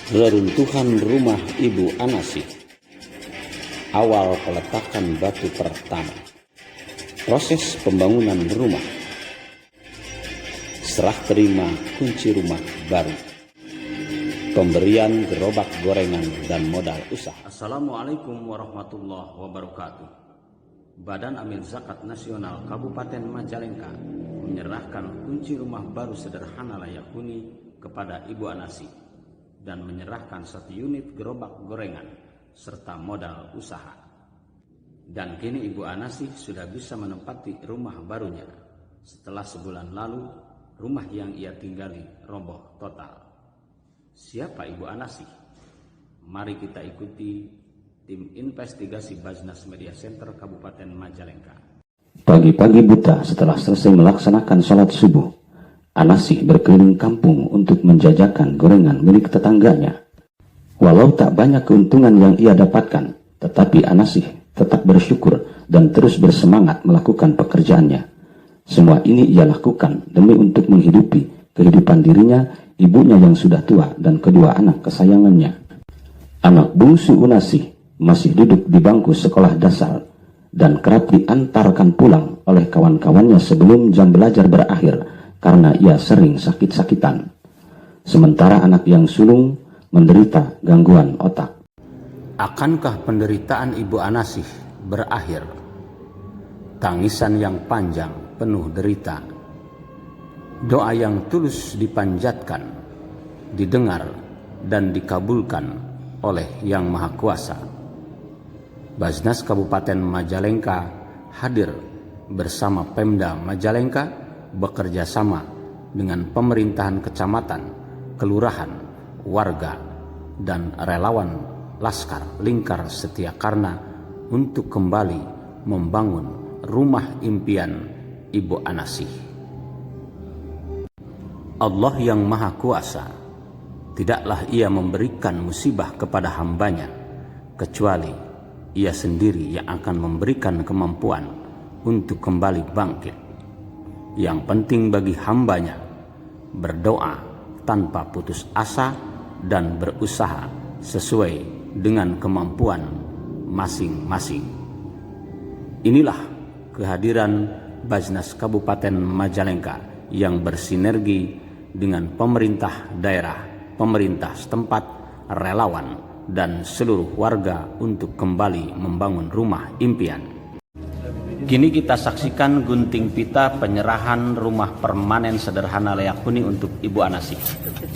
Reruntuhan rumah Ibu Anasih. Awal peletakan batu pertama. Proses pembangunan rumah. Serah terima kunci rumah baru. Pemberian gerobak gorengan dan modal usaha. Assalamualaikum warahmatullahi wabarakatuh. Badan Amil Zakat Nasional Kabupaten Majalengka menyerahkan kunci rumah baru sederhana layak huni kepada Ibu Anasih dan menyerahkan 1 unit gerobak gorengan serta modal usaha. Dan kini Ibu Anasih sudah bisa menempati rumah barunya setelah sebulan lalu rumah yang ia tinggali roboh total. Siapa Ibu Anasih? Mari kita ikuti tim investigasi Bajnas Media Center Kabupaten Majalengka. Pagi-pagi buta setelah selesai melaksanakan sholat subuh, Anasih berkeliling kampung untuk menjajakan gorengan milik tetangganya. Walau tak banyak keuntungan yang ia dapatkan, tetapi Anasih tetap bersyukur dan terus bersemangat melakukan pekerjaannya. Semua ini ia lakukan demi untuk menghidupi kehidupan dirinya, ibunya yang sudah tua, dan kedua anak kesayangannya. Anak bungsu Anasih masih duduk di bangku sekolah dasar dan kerap diantarkan pulang oleh kawan-kawannya sebelum jam belajar berakhir karena ia sering sakit-sakitan. Sementara anak yang sulung menderita gangguan otak. Akankah penderitaan Ibu Anasih berakhir? Tangisan yang panjang penuh derita. Doa yang tulus dipanjatkan, didengar dan dikabulkan oleh Yang Maha Kuasa. Bajnas Kabupaten Majalengka hadir bersama Pemda Majalengka bekerja sama dengan pemerintahan kecamatan, kelurahan, warga, dan relawan Laskar Lingkar Setiakarna untuk kembali membangun rumah impian Ibu Anasih. Allah yang Maha Kuasa, tidaklah ia memberikan musibah kepada hambanya, kecuali ia sendiri yang akan memberikan kemampuan untuk kembali bangkit. Yang penting bagi hambanya, berdoa tanpa putus asa dan berusaha sesuai dengan kemampuan masing-masing. Inilah kehadiran Bajnas Kabupaten Majalengka yang bersinergi dengan pemerintah daerah, pemerintah setempat, relawan, dan seluruh warga untuk kembali membangun rumah impian. Kini kita saksikan gunting pita penyerahan rumah permanen sederhana layak huni untuk Ibu Anasih.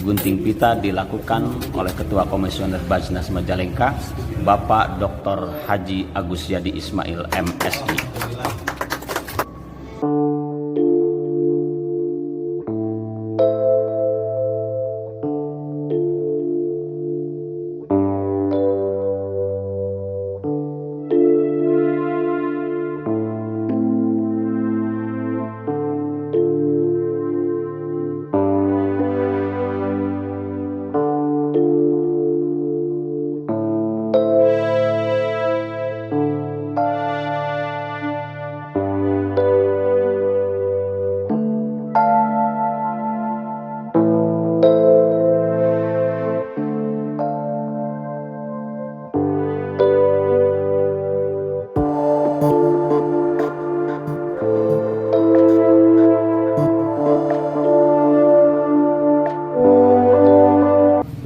Gunting pita dilakukan oleh Ketua Komisioner Bajnas Majalengka, Bapak Dr. Haji Agus Yadi Ismail MSI.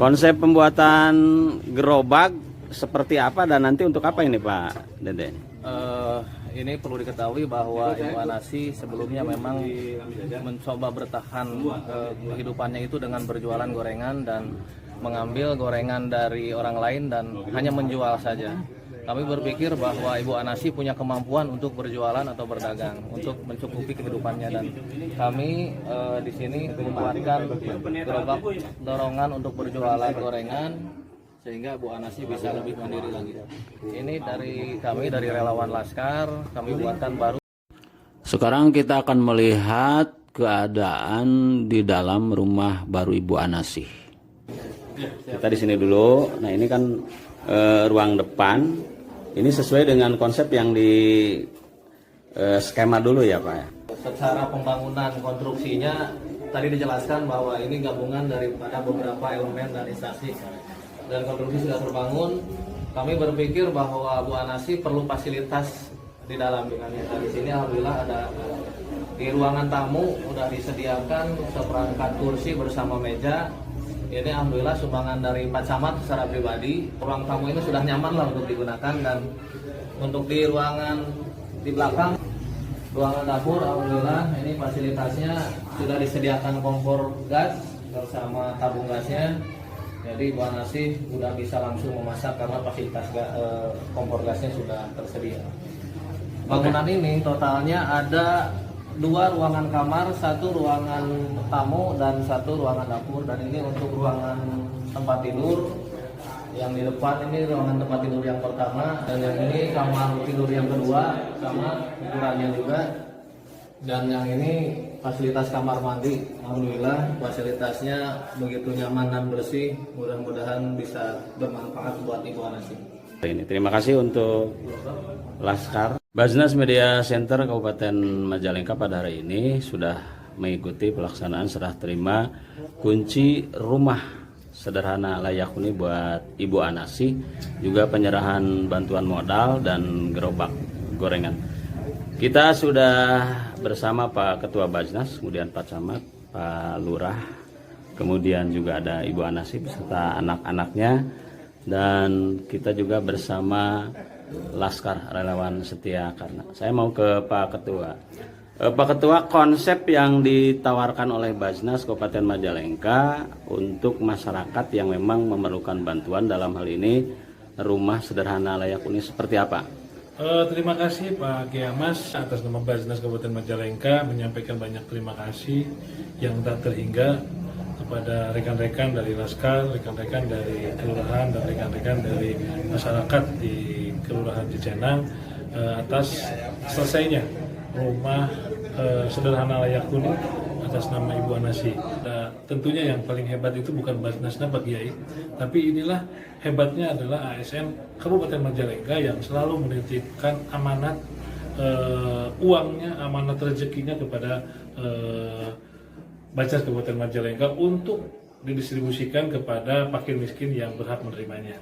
Konsep pembuatan gerobak seperti apa dan nanti untuk apa ini Pak Dede? Ini perlu diketahui bahwa Ibu Anasih sebelumnya memang mencoba bertahan kehidupannya itu dengan berjualan gorengan dan mengambil gorengan dari orang lain dan hanya menjual saja. Kami berpikir bahwa Ibu Anasih punya kemampuan untuk berjualan atau berdagang untuk mencukupi kehidupannya, dan kami di sini membuatkan gerobak dorongan untuk berjualan gorengan sehingga Bu Anasih bisa lebih mandiri lagi. Ini dari kami, dari relawan Laskar, kami buatkan baru. Sekarang kita akan melihat keadaan di dalam rumah baru Ibu Anasih. Kita di sini dulu. Nah, ini kan ruang depan. Ini sesuai dengan konsep yang di skema dulu ya Pak. Secara pembangunan konstruksinya tadi dijelaskan bahwa ini gabungan daripada beberapa elemen dan instansi. dan konstruksi sudah terbangun, kami berpikir bahwa Bu Anasi perlu fasilitas di dalam. Dan di sini alhamdulillah ada di ruangan tamu udah disediakan seperangkat kursi bersama meja. Ini alhamdulillah sumbangan dari Pak Camat secara pribadi. Ruang tamu ini sudah nyaman lah untuk digunakan, dan untuk di ruangan di belakang, ruangan dapur alhamdulillah ini fasilitasnya sudah disediakan kompor gas bersama tabung gasnya. Jadi Bu Anasi sudah bisa langsung memasak karena fasilitas kompor gasnya sudah tersedia. Bangunan ini totalnya ada 2 ruangan kamar, 1 ruangan tamu, dan 1 ruangan dapur. Dan ini untuk ruangan tempat tidur. Yang di depan ini ruangan tempat tidur yang pertama, dan yang ini kamar tidur yang kedua, sama ukurannya juga. Dan yang ini fasilitas kamar mandi. Alhamdulillah fasilitasnya begitu nyaman dan bersih. Mudah-mudahan bisa bermanfaat buat Ibu Anasi. Terima kasih untuk Laskar. Basnas Media Center Kabupaten Majalengka pada hari ini sudah mengikuti pelaksanaan serah terima kunci rumah sederhana layak huni buat Ibu Anasi, juga penyerahan bantuan modal dan gerobak gorengan. Kita sudah bersama Pak Ketua Basnas, kemudian Pak Camat, Pak Lurah, kemudian juga ada Ibu Anasi beserta anak-anaknya, dan kita juga bersama Laskar Relawan Setia Karna. Saya mau ke Pak Ketua. Pak Ketua, konsep yang ditawarkan oleh Basnas Kabupaten Majalengka untuk masyarakat yang memang memerlukan bantuan, dalam hal ini rumah sederhana layak huni, seperti apa? Terima kasih Pak Kiamas, atas nama Basnas Kabupaten Majalengka menyampaikan banyak terima kasih yang tak terhingga kepada rekan-rekan dari Laskar, rekan-rekan dari kelurahan, dan rekan-rekan dari masyarakat di Kelurahan Cicenang atas selesainya rumah sederhana layak huni atas nama Ibu Anasi. Nah, tentunya yang paling hebat itu bukan Basnasnya Pak Kiai, tapi inilah hebatnya adalah ASN Kabupaten Majalengka yang selalu menitipkan amanat uangnya, amanat rezekinya kepada Basnas Kabupaten Majalengka untuk didistribusikan kepada fakir miskin yang berhak menerimanya.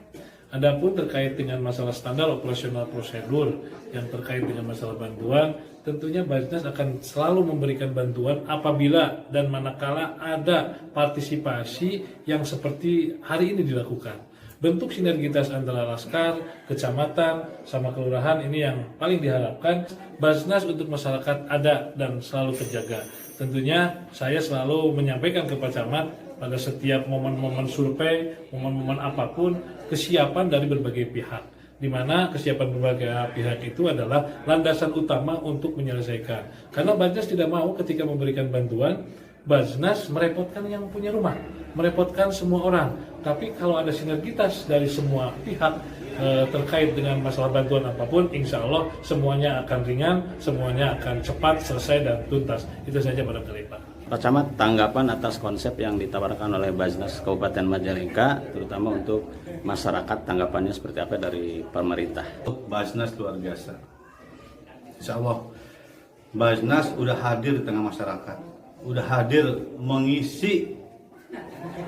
Adapun terkait dengan masalah standar operasional prosedur yang terkait dengan masalah bantuan, tentunya Basnas akan selalu memberikan bantuan apabila dan manakala ada partisipasi yang seperti hari ini dilakukan. Bentuk sinergitas antara Laskar, kecamatan, sama kelurahan ini yang paling diharapkan. Basnas untuk masyarakat ada dan selalu terjaga. Tentunya saya selalu menyampaikan ke Pak Camat pada setiap momen-momen survei, momen-momen apapun, kesiapan dari berbagai pihak, di mana kesiapan berbagai pihak itu adalah landasan utama untuk menyelesaikan. Karena Basnas tidak mau ketika memberikan bantuan, Basnas merepotkan yang punya rumah, merepotkan semua orang. Tapi kalau ada sinergitas dari semua pihak terkait dengan masalah bantuan apapun, insya Allah semuanya akan ringan, semuanya akan cepat selesai dan tuntas. Itu saja barangkali Pak. Pak Camat, tanggapan atas konsep yang ditawarkan oleh Basnas Kabupaten Majalengka, terutama untuk masyarakat, tanggapannya seperti apa dari pemerintah? Basnas luar biasa. Insya Allah Basnas udah hadir di tengah masyarakat, udah hadir mengisi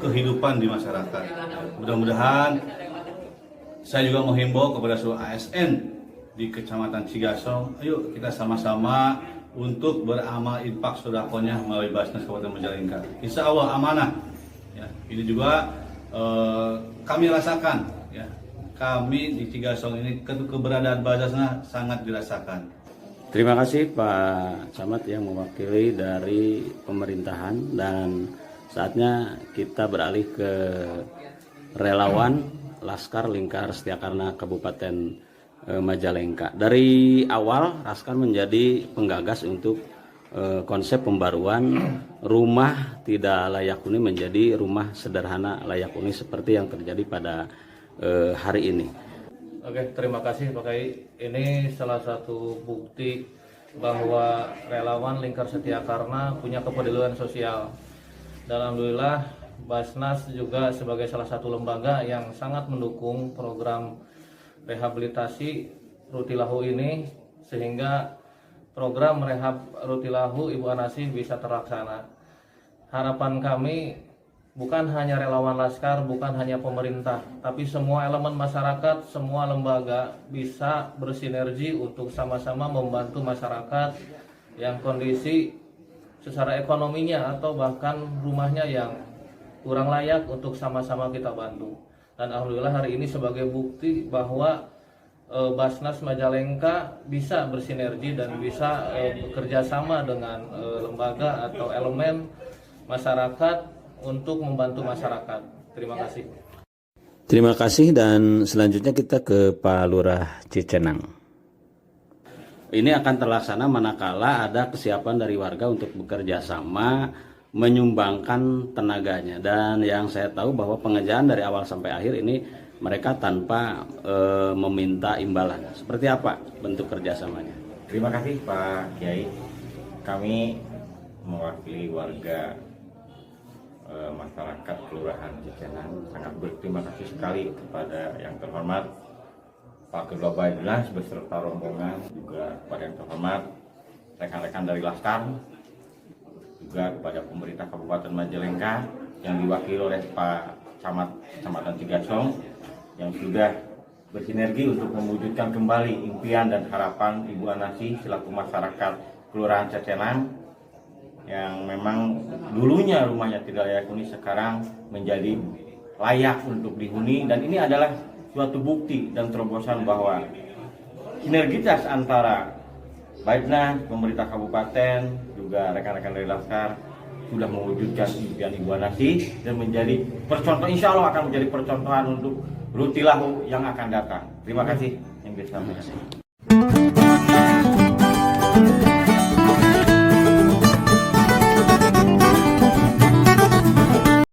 kehidupan di masyarakat. Mudah-mudahan saya juga menghimbau kepada seluruh ASN di Kecamatan Cigasong, ayo kita sama-sama untuk beramal infak sedekahnya melalui Basnas Kabupaten Majalengka. Insya Allah amanah. Ya, ini juga kami rasakan. Ya, kami di Cigasong ini keberadaan Basnas sangat dirasakan. Terima kasih Pak Camat yang mewakili dari pemerintahan, dan saatnya kita beralih ke relawan Laskar Lingkar Setia Karna Kabupaten Majalengka. Dari awal Laskar menjadi penggagas untuk konsep pembaruan rumah tidak layak huni menjadi rumah sederhana layak huni seperti yang terjadi pada hari ini. Oke, terima kasih Pak Kai. Ini salah satu bukti bahwa relawan Lingkar Setia Karna punya kepedulian sosial. Dan alhamdulillah Basnas juga sebagai salah satu lembaga yang sangat mendukung program rehabilitasi Rutilahu ini, sehingga program rehab Rutilahu Ibu Anasi bisa terlaksana. Harapan kami bukan hanya relawan Laskar, bukan hanya pemerintah, tapi semua elemen masyarakat, semua lembaga bisa bersinergi untuk sama-sama membantu masyarakat yang kondisi secara ekonominya atau bahkan rumahnya yang kurang layak untuk sama-sama kita bantu. Dan alhamdulillah hari ini sebagai bukti bahwa Basnas Majalengka bisa bersinergi dan bisa bekerja sama dengan lembaga atau elemen masyarakat untuk membantu masyarakat. Terima kasih. Terima kasih, dan selanjutnya kita ke Pak Lurah Cicenang. Ini akan terlaksana manakala ada kesiapan dari warga untuk bekerja sama menyumbangkan tenaganya, dan yang saya tahu bahwa pengerjaan dari awal sampai akhir ini mereka tanpa meminta imbalan. Seperti apa bentuk kerjasamanya? Terima kasih Pak Kiai. Kami mewakili warga masyarakat Kelurahan Cicenang sangat berterima kasih sekali kepada yang terhormat Pak Ketua Baidnas beserta rombongan, juga kepada yang terhormat rekan-rekan dari Laskar, juga kepada pemerintah Kabupaten Majalengka yang diwakili oleh Pak Camat Kecamatan Cigasong yang sudah bersinergi untuk mewujudkan kembali impian dan harapan Ibu Anasi selaku masyarakat Kelurahan Cicenang yang memang dulunya rumahnya tidak layak huni, sekarang menjadi layak untuk dihuni. Dan ini adalah suatu bukti dan terobosan bahwa sinergitas antara Baidnas, pemerintah kabupaten, juga rekan-rekan dari Laskar sudah mewujudkan impian Ibu Anasi dan menjadi percontohan, insya Allah akan menjadi percontohan untuk Rutilahu yang akan datang. Terima kasih yang bisa.